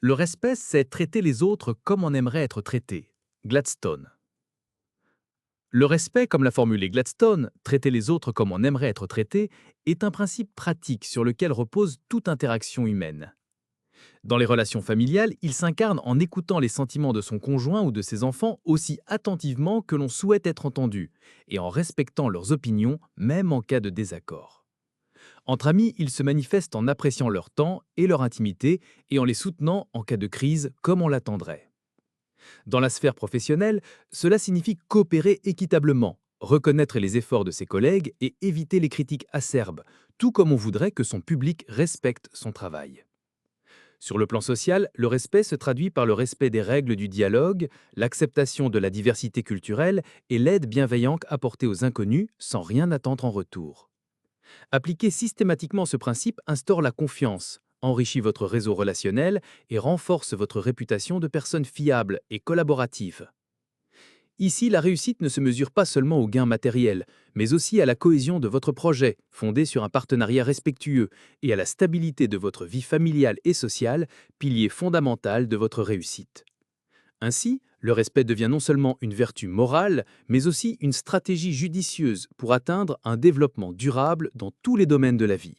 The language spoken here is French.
Le respect, c'est traiter les autres comme on aimerait être traité. Gladstone. Le respect, comme l'a formulé Gladstone, traiter les autres comme on aimerait être traité, est un principe pratique sur lequel repose toute interaction humaine. Dans les relations familiales, il s'incarne en écoutant les sentiments de son conjoint ou de ses enfants aussi attentivement que l'on souhaite être entendu, et en respectant leurs opinions, même en cas de désaccord. Entre amis, il se manifeste en appréciant leur temps et leur intimité, et en les soutenant en cas de crise comme on l'attendrait. Dans la sphère professionnelle, cela signifie coopérer équitablement, reconnaître les efforts de ses collègues et éviter les critiques acerbes, tout comme on voudrait que son public respecte son travail. Sur le plan social, le respect se traduit par le respect des règles du dialogue, l'acceptation de la diversité culturelle et l'aide bienveillante apportée aux inconnus sans rien attendre en retour. Appliquer systématiquement ce principe instaure la confiance, enrichit votre réseau relationnel et renforce votre réputation de personne fiable et collaborative. Ici, la réussite ne se mesure pas seulement aux gains matériels, mais aussi à la cohésion de votre projet, fondé sur un partenariat respectueux, et à la stabilité de votre vie familiale et sociale, pilier fondamental de votre réussite. Ainsi, le respect devient non seulement une vertu morale, mais aussi une stratégie judicieuse pour atteindre un développement durable dans tous les domaines de la vie.